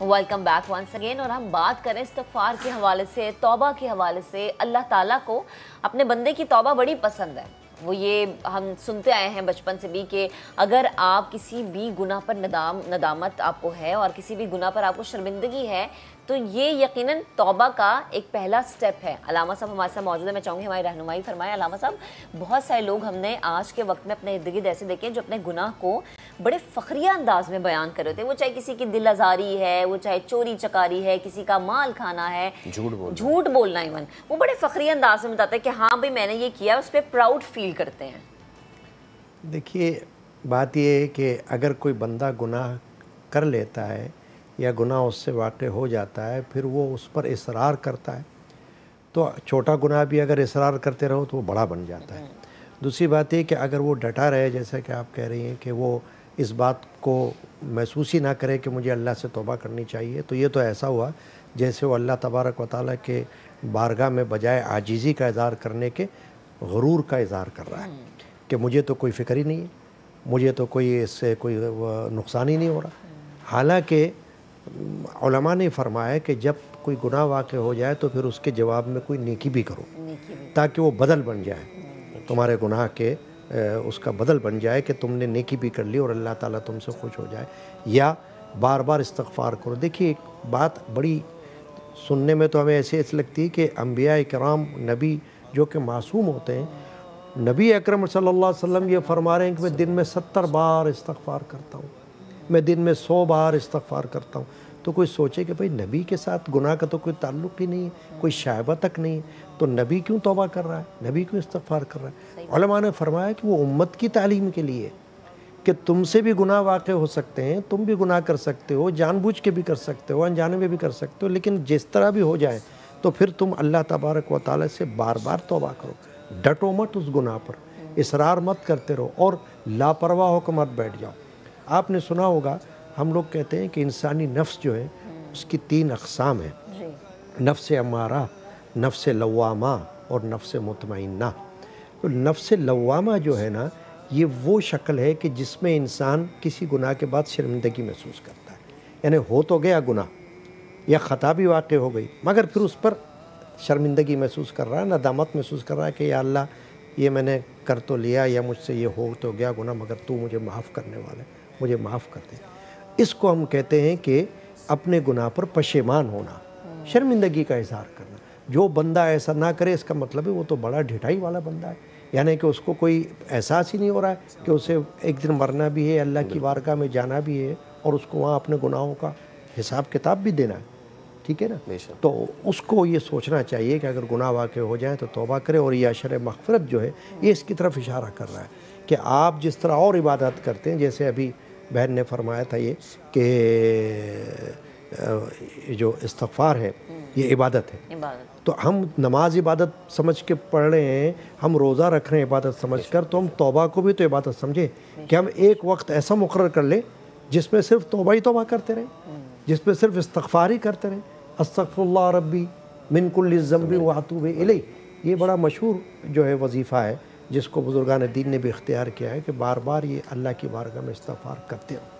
Welcome back once again. اور ہم بات کریں استغفار کے حوالے سے, توبہ کے حوالے سے. اللہ تعالیٰ کو اپنے بندے کی توبہ بڑی پسند ہے. وہ یہ ہم سنتے آئے ہیں بچپن سے بھی کہ اگر آپ کسی بھی گناہ پر ندامت آپ کو ہے اور کسی بھی گناہ پر آپ کو شرمندگی ہے تو یہ یقیناً توبہ کا ایک پہلا سٹیپ ہے. علامہ صاحب ہمارے ساتھ موجود ہے, میں چاہوں گی ہماری رہنمائی فرمائیں. علامہ صاحب, بہت سارے لوگ ہم نے آج کے وقت میں اپنے ارد گرد ایسے دیکھے جو اپنے گناہ کو بڑے فخریہ انداز میں بیان کر رہے ہوتے ہیں. وہ چاہے کسی کی دل آزاری ہے, وہ چاہے چوری چکاری ہے, کسی کا مال کھانا ہے, جھوٹ بولنا ایون, وہ بڑے فخریہ انداز میں بتاتا ہے کہ ہاں بھئی میں نے یہ کیا, اس پہ پراؤڈ فیل کرتے ہیں. دیکھیے بات یہ ہے کہ اگر کوئی بندہ گناہ کر لیتا ہے یا گناہ اس سے واقع ہو جاتا ہے, پھر وہ اس پر اصرار کرتا ہے, تو چھوٹا گناہ بھی اگر اصرار کرتے رہو تو وہ بڑا بن جاتا ہے. دوسری بات یہ کہ اگر وہ ڈٹا رہے, جیسا کہ آپ کہہ رہی ہیں کہ وہ اس بات کو محسوس ہی نہ کرے کہ مجھے اللہ سے توبہ کرنی چاہیے, تو یہ تو ایسا ہوا جیسے وہ اللہ تبارک و تعالیٰ کے بارگاہ میں بجائے عاجزی کا اظہار کرنے کے غرور کا اظہار کر رہا ہے کہ مجھے تو کوئی فکر ہی نہیں ہے, مجھے تو کوئی اس سے کوئی نقصان ہی نہیں ہو رہا. حالانکہ علماء نے فرمایا کہ جب کوئی گناہ واقع ہو جائے تو پھر اس کے جواب میں کوئی نیکی بھی کرو تاکہ وہ بدل بن جائے, تمہارے گناہ کے اس کا بدل بن جائے کہ تم نے نیکی بھی کر لی اور اللہ تعالیٰ تم سے خوش ہو جائے, یا بار بار استغفار کرو. دیکھیے ایک بات بڑی سننے میں تو ہمیں ایسے لگتی ہے کہ انبیاء کرام, نبی جو کہ معصوم ہوتے ہیں, نبی اکرم صلی اللہ علیہ وسلم یہ فرما رہے ہیں کہ میں دن میں 70 بار استغفار کرتا ہوں, میں دن میں 100 بار استغفار کرتا ہوں. تو کوئی سوچے کہ بھئی نبی کے ساتھ گناہ کا تو کوئی تعلق ہی نہیں ہے, کوئی شائبہ تک نہیں ہے, تو نبی کیوں توبہ کر رہا ہے, نبی کیوں استغفار کر رہا ہے؟ علماء نے فرمایا کہ وہ امت کی تعلیم کے لیے کہ تم سے بھی گناہ واقع ہو سکتے ہیں, تم بھی گناہ کر سکتے ہو, جان بوجھ کے بھی کر سکتے ہو, انجانے میں بھی کر سکتے ہو, لیکن جس طرح بھی ہو جائے تو پھر تم اللہ تبارک و تعالیٰ سے بار بار توبہ کرو, ڈٹو مت اس گناہ پر, اصرار مت کرتے رہو اور لاپرواہ ہو کر مت بیٹھ جاؤ. آپ نے سنا ہوگا, ہم لوگ کہتے ہیں کہ انسانی نفس جو ہے اس کی 3 اقسام ہیں, نفس امارہ, نفس لوامہ اور نفس مطمئنہ. تو نفس لوامہ جو ہے نا, یہ وہ شکل ہے کہ جس میں انسان کسی گناہ کے بعد شرمندگی محسوس کرتا ہے, یعنی ہو تو گیا گناہ یا خطا بھی واقع ہو گئی, مگر پھر اس پر شرمندگی محسوس کر رہا ہے, ندامت محسوس کر رہا ہے کہ یا اللہ یہ میں نے کر تو لیا یا مجھ سے یہ ہو تو گیا گناہ, مگر تو مجھے معاف کرنے والا ہے, مجھے معاف کر دے. اس کو ہم کہتے ہیں کہ اپنے گناہ پر پشیمان ہونا, شرمندگی کا اظہار کرنا. جو بندہ ایسا نہ کرے اس کا مطلب ہے وہ تو بڑا ڈھٹائی والا بندہ ہے, یعنی کہ اس کو کوئی احساس ہی نہیں ہو رہا ہے کہ اسے ایک دن مرنا بھی ہے, اللہ کی بارگاہ میں جانا بھی ہے اور اس کو وہاں اپنے گناہوں کا حساب کتاب بھی دینا ہے. ٹھیک ہے نا, تو اس کو یہ سوچنا چاہیے کہ اگر گناہ واقع ہو جائیں تو توبہ کرے. اور یہ عشر مغفرت جو ہے یہ اس کی طرف اشارہ کر رہا ہے کہ آپ جس طرح اور عبادت کرتے ہیں, جیسے ابھی بہن نے فرمایا تھا یہ کہ جو استغفار ہے یہ عبادت ہے, تو ہم نماز عبادت سمجھ کے پڑھ رہے ہیں, ہم روزہ رکھ رہے ہیں عبادت سمجھ کر, تو ہم توبہ کو بھی تو عبادت سمجھیں کہ ہم ایک وقت ایسا مقرر کر لیں جس میں صرف توبہ ہی توبہ کرتے رہیں, جس میں صرف استغفار ہی کرتے رہیں. استغفر اللہ ربی من کل ذنب واتوب الیہ, یہ بڑا مشہور جو ہے وظیفہ ہے جس کو بزرگان دین نے بھی اختیار کیا ہے کہ بار بار یہ اللہ کی بارگاہ میں استغفار کرتے رہو.